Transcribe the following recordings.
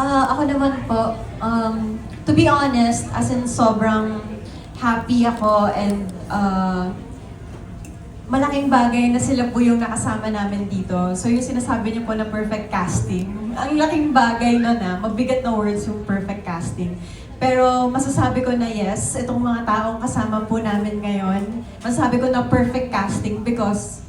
Ako naman po, to be honest, as in sobrang happy ako and malaking bagay na sila po yung nakasama namin dito. So yung sinasabi niyo po na perfect casting, ang laking bagay na mabigat na words yung perfect casting. Pero masasabi ko na yes, itong mga taong kasama po namin ngayon, masasabi ko na perfect casting because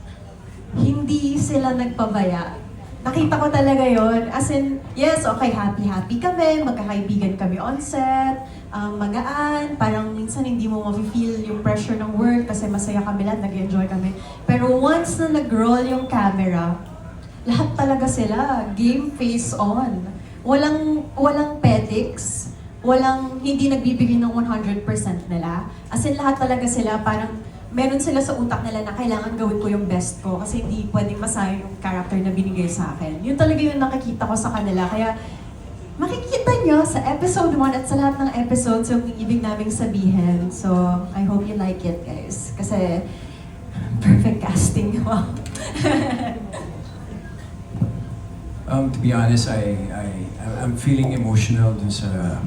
hindi sila nagpabaya. Nakita ko talaga yon. As in, yes, okay, happy-happy kami, magkakaibigan kami on set, magaan, parang minsan hindi mo ma-feel yung pressure ng work kasi masaya kami lahat, nag-enjoy kami. Pero once na nag-roll yung camera, lahat talaga sila, game face on. Walang petics, hindi nagbibigay ng 100% nila. As in, lahat talaga sila parang meron sila sa utak nila na kailangan gawin ko yung best ko kasi hindi pwedeng masayang yung character na binigay sa akin. Yun talaga yung nakikita ko sa kanila. Kaya makikita nyo sa episode 1 at sa lahat ng episodes yung ibig naming sabihin. So, I hope you like it, guys. Kasi perfect casting. Wow. To be honest, I'm feeling emotional dun sa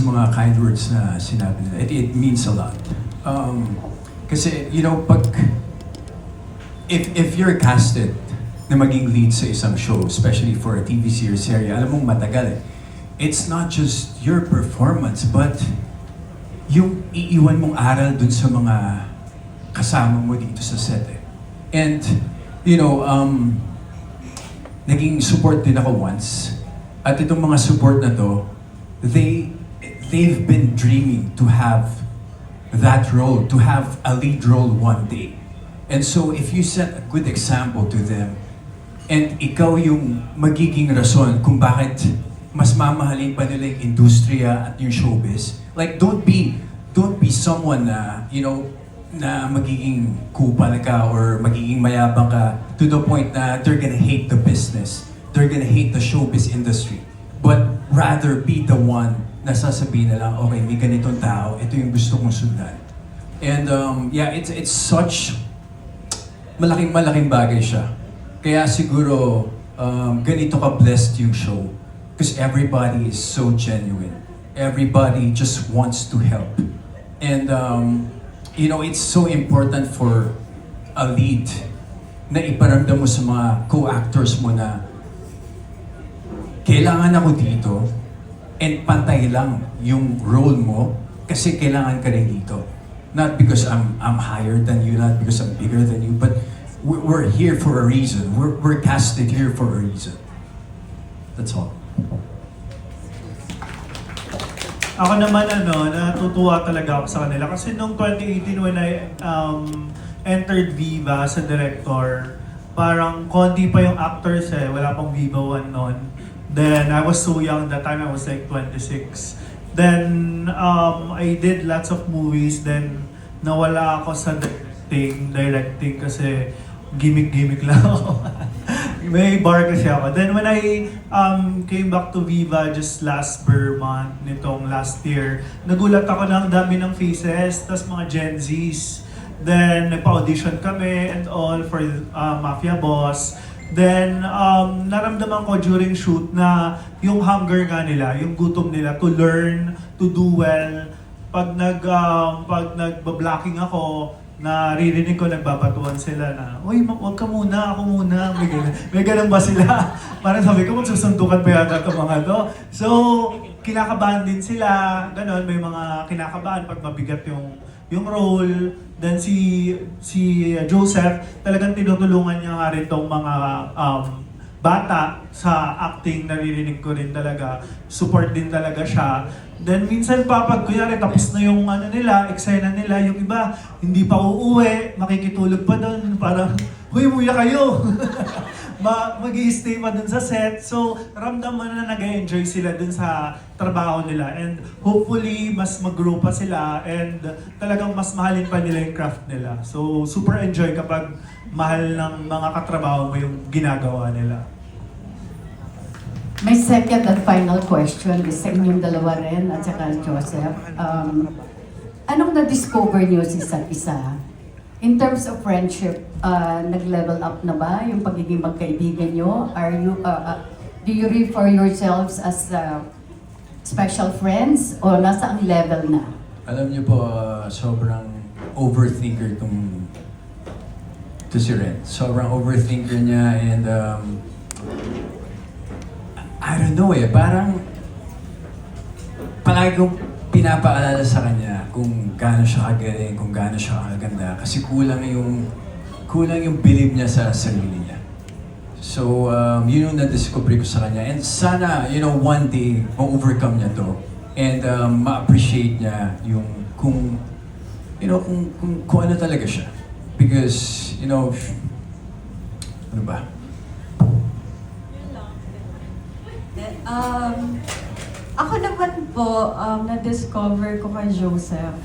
mga kind words na sinabi nila. It means a lot. Kasi, you know, if you're casted na maging lead sa isang show, especially for a TV series area, alam mong matagal eh. It's not just your performance, but yung iiwan mong aral dun sa mga kasama mo dito sa set eh. And, you know, naging support din ako once. At itong mga support na to, they've been dreaming to have that role, to have a lead role one day. And so if you set a good example to them, and ikaw yung magiging rason kung bakit mas mamahalin pa nila yung industriya at yung showbiz, like don't be someone na, you know, na magiging kupal ka or magiging mayabang ka to the point na they're gonna hate the business, they're gonna hate the showbiz industry. But rather be the one na sasabihin na lang, okay, may ganitong tao, ito yung gusto kong sundan. And yeah, it's such malaking bagay siya. Kaya siguro ganito ka-blessed yung show. Because everybody is so genuine. Everybody just wants to help. And you know, it's so important for a lead na iparamdam mo sa mga co-actors mo na kailangan ako dito and pantay lang yung role mo kasi kailangan ka rin dito. Not because I'm higher than you, not because I'm bigger than you, but we're here for a reason. We're casted here for a reason. That's all. Ako naman natutuwa talaga ako sa kanila kasi noong 2018 when I entered Viva sa director, parang konti pa yung actors eh, wala pang Viva 1 noon. Then I was so young that time, I was like 26. Then I did lots of movies, then nawala ako sa directing kasi gimmick lang ako. May bar kasi ako. Then when I came back to Viva just last month, nitong last year, nagulat ako ng dami ng faces, tas mga Gen Zs. Then nagpa-audition kami and all for Mafia Boss. Then naramdaman ko during shoot na yung hunger nga nila, yung gutom nila to learn, to do well. Pag nagba-blocking ako, naririnig ko nagbabatuan sila na, "Uy, wag ka muna, ako muna." May ganun ba sila? Parang sabi ko, magsusuntukan pa yata itong mga to. So, kinakabahan din sila, ganun, may mga kinakabahan pag mabigat yung role. Then si Joseph, talagang tinutulungan niya nga rin tong mga bata sa acting, naririnig ko rin talaga. Support din talaga siya. Then minsan pa, pag kunyari tapos na yung nila, eksena nila, yung iba, hindi pa uuwi, makikitulog pa doon, parang, "Huy, muya kayo!" Mag-i-stay pa dun sa set. So, ramdam mo na nag-enjoy sila dun sa trabaho nila. And hopefully, mas mag-grow pa sila and talagang mas mahalin pa nila yung craft nila. So, super enjoy kapag mahal ng mga katrabaho mo yung ginagawa nila. My second and final question is sa inyong dalawa rin at saka Joseph. Anong na-discover niyo sa isa't isa? In terms of friendship, nag-level up na ba yung pagiging magkaibigan nyo? Do you refer yourselves as special friends o nasa ang level na? Alam niyo po, sobrang overthinker to si Ren. Sobrang overthinker niya and I don't know parang palagi kong pinapaalala sa kanya kung gaano siya kagaling, kung gaano siya kaganda kasi kulang yung belief niya sa sarili niya. So, yun yung na-discover ko sa kanya. And sana, one day, ma-overcome niya to. And ma-appreciate niya yung kung ano talaga siya. Because, ano ba? Ako naman po, na-discover ko kay Joseph,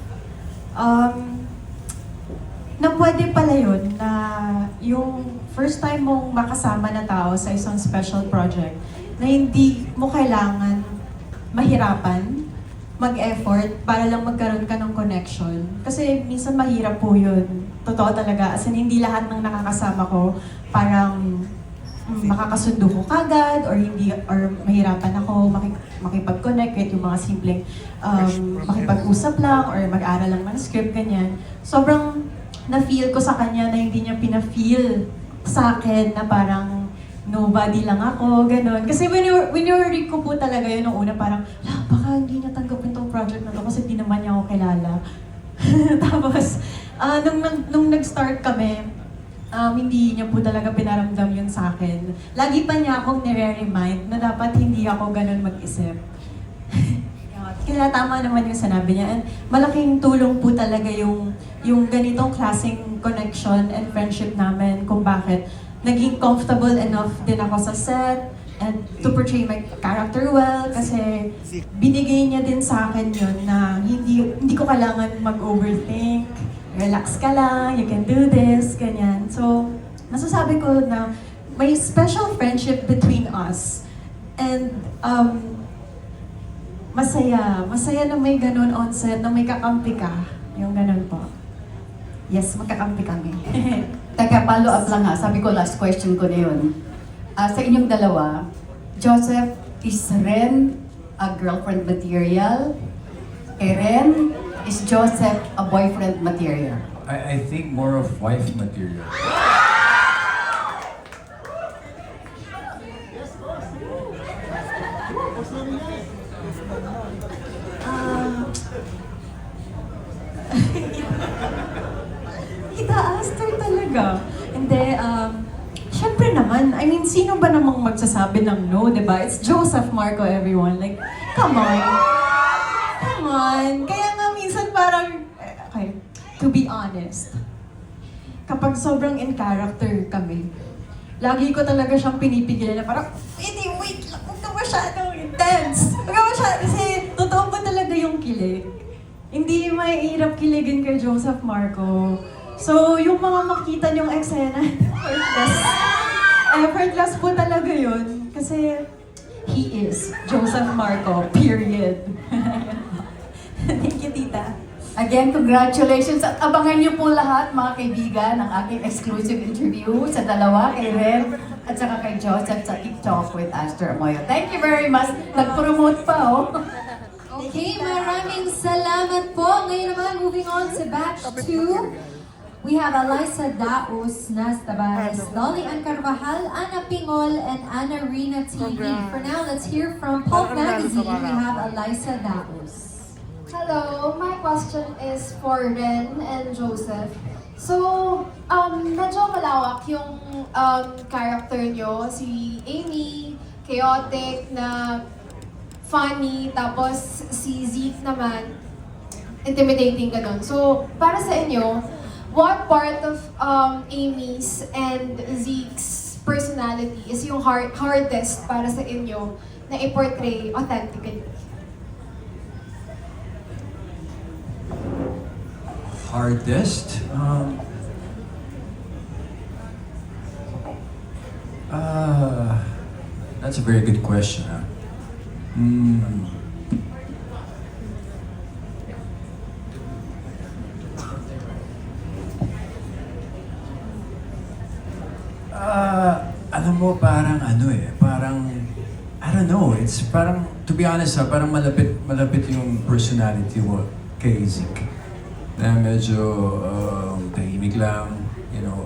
na pwede pala yun na yung first time mong makasama na tao sa isang special project na hindi mo kailangan mahirapan, mag-effort para lang magkaroon ka ng connection. Kasi minsan mahirap po yun. Totoo talaga. As in, hindi lahat ng nakakasama ko parang makakasundo ko kagad or mahirapan ako makipag-connect kahit yung mga simpleng makipag-usap lang or mag-aral lang ng script, ganyan. Sobrang na-feel ko sa kanya na hindi niya pina-feel sa akin na parang nobody lang ako, gano'n. Kasi when you read ko po talaga yun nung una, parang, baka hindi niya tanggapin tong project na to kasi di naman niya ako kilala. Tapos, nung nag-start kami, hindi niya po talaga pinaramdam yun sa akin. Lagi pa niya akong nire-remind na dapat hindi ako ganun mag-isip. Kaya tama naman yung sinabi niya. And malaking tulong po talaga yung ganitong klaseng connection and friendship namin kung bakit naging comfortable enough din ako sa set and to portray my character well kasi binigay niya din sa akin yun na hindi ko kailangan mag-overthink. Relax ka lang, you can do this, ganyan. So, masasabi ko na may special friendship between us. And masaya na may ganun on set, na may kakampi ka. Yung ganun po. Yes, magkakampi kami. Teka, follow up lang ha. Sabi ko, last question ko na yun. Sa inyong dalawa, Joseph, is Ren a girlfriend material? Kay Ren, is Joseph a boyfriend material? I think more of wife material. Ita-aster talaga. Hindi, syempre naman, I mean, sino ba namang magsasabi ng no, di ba? It's Joseph Marco, everyone. Like, come on. Come on. Kaya nga minsan parang, okay, to be honest, kapag sobrang in character kami, lagi ko talaga siyang pinipigilan na parang, hindi, wait lang, huwag ka masyadong intense. Huwag ka masyadong, kasi totoo ba talaga yung kilig? Hindi mahirap kiligin kay Joseph Marco. So, yung mga makita niyong eksena, effortless po talaga yun. Kasi, he is Joseph Marco, period. Thank you, tita. Again, congratulations at abangan niyo po lahat mga kaibigan ang aking exclusive interview sa dalawa, kay Ren at saka kay Joseph sa TikTok with Astor Amoyo. Thank you very much. Nag-promote pa, oh. Okay, maraming salamat po. Ngayon naman, moving on to batch 2. We have Eliza Daos, Nas Tabares, Dolly Ann Carvajal, Ana Pingol, and Ana Rina TV. For now, let's hear from Pulp Magazine. We have Eliza Daos. Hello, my question is for Ren and Joseph. So, medyo malawak yung character nyo. Si Amy, chaotic na funny, tapos si Zeke naman, intimidating ganun. So, para sa inyo, what part of Amy's and Zeke's personality is yung hardest para sa inyo na i-portray authentically? Hardest? That's a very good question. Alam mo, parang parang don't know. It's parang, to be honest parang malapit yung personality mo kay Zeke. Na medyo tahimik lang, you know,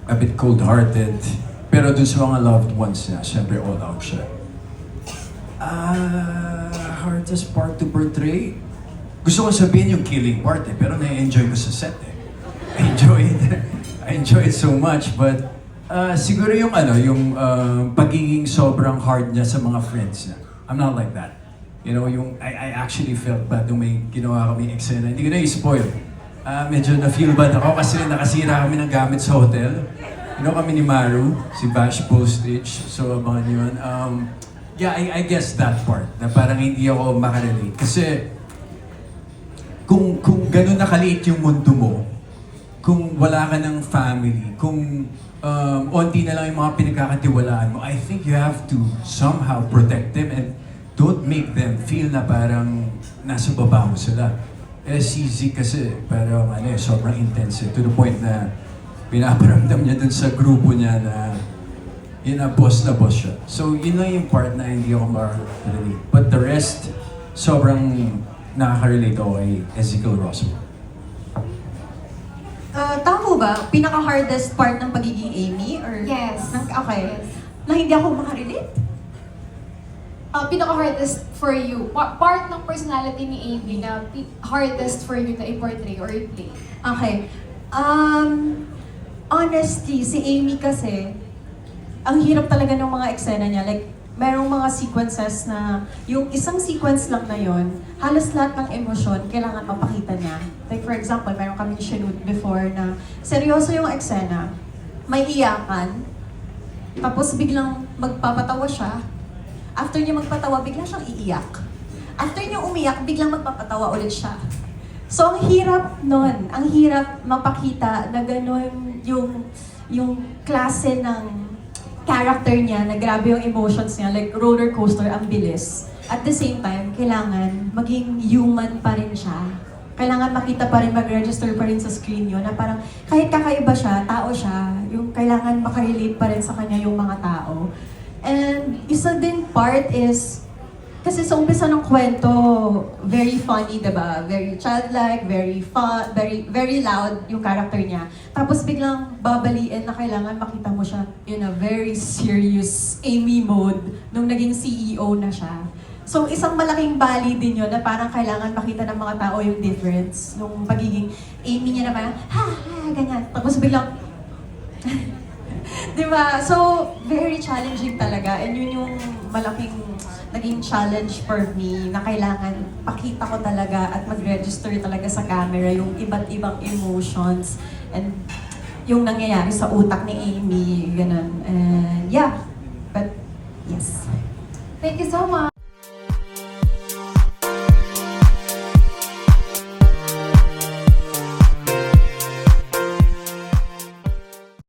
a bit cold-hearted. Pero dun sa mga loved ones niya, syempre all out siya. Hardest part to portray? Gusto ko sabihin yung killing part pero na-enjoy ko sa set I enjoy it so much, but siguro yung yung pagiging sobrang hard niya sa mga friends niya. I'm not like that. You know, I actually felt bad nung may ginawa kami eksena. Hindi ko na i-spoil. Medyo na-feel bad ako kasi nakasira kami ng gamit sa hotel. You know kami ni Maru, si Bash Postage, so abangan yun. Yeah, I guess that part, na parang hindi ako makarelate. Kasi kung gano'n nakaliit yung mundo mo, kung wala ka ng family, kung onti na lang yung mga pinagkakatiwalaan mo, I think you have to somehow protect them and don't make them feel na parang nasa baba mo sila. Si Zeke kasi parang sobrang intense to the point na pinaparamdam niya dun sa grupo niya na yun na boss siya. So yun lang yung part na hindi ako ma-relate. But the rest, sobrang nakaka-relate ako kay Ezekiel Rossmo. Tama ba? Pinaka-hardest part ng pagiging Amy? Or Yes. Okay. Yes. Na hindi ako makarelate? Pinaka-hardest for you, part ng personality ni Amy na hardest for you na i-portray or i-play. Okay. Honestly, si Amy kasi, ang hirap talaga ng mga eksena niya. Like, merong mga sequences na, yung isang sequence lang na yon, halos lahat ng emosyon, kailangan mapakita niya. Like, for example, meron kaming shoot before na seryoso yung eksena, may iyakan, tapos biglang magpapatawa siya. After niya magpatawa, bigla siyang iiyak. After niya umiyak, biglang magpapatawa ulit siya. So, ang hirap nun. Ang hirap mapakita na gano'n yung klase ng character niya, na grabe yung emotions niya, like roller coaster, ang bilis. At the same time, kailangan maging human pa rin siya. Kailangan makita pa rin, mag-register pa rin sa screen yun, na parang kahit kakaiba siya, tao siya, yung kailangan makarelate pa rin sa kanya yung mga tao. And isa din part is, kasi sa umpisa ng kwento, very funny, diba? Very childlike, very fun, very loud yung character niya. Tapos biglang babaliin na kailangan makita mo siya in a very serious Amy mode nung naging CEO na siya. So isang malaking bali din yun na parang kailangan makita ng mga tao yung difference nung pagiging Amy niya na parang, ganyan. Tapos biglang, diba? So, very challenging talaga. And yun yung malaking naging challenge for me na kailangan pakita ko talaga at mag-register talaga sa camera yung iba't ibang emotions and yung nangyayari sa utak ni Amy, ganun. And yeah, but yes. Thank you so much!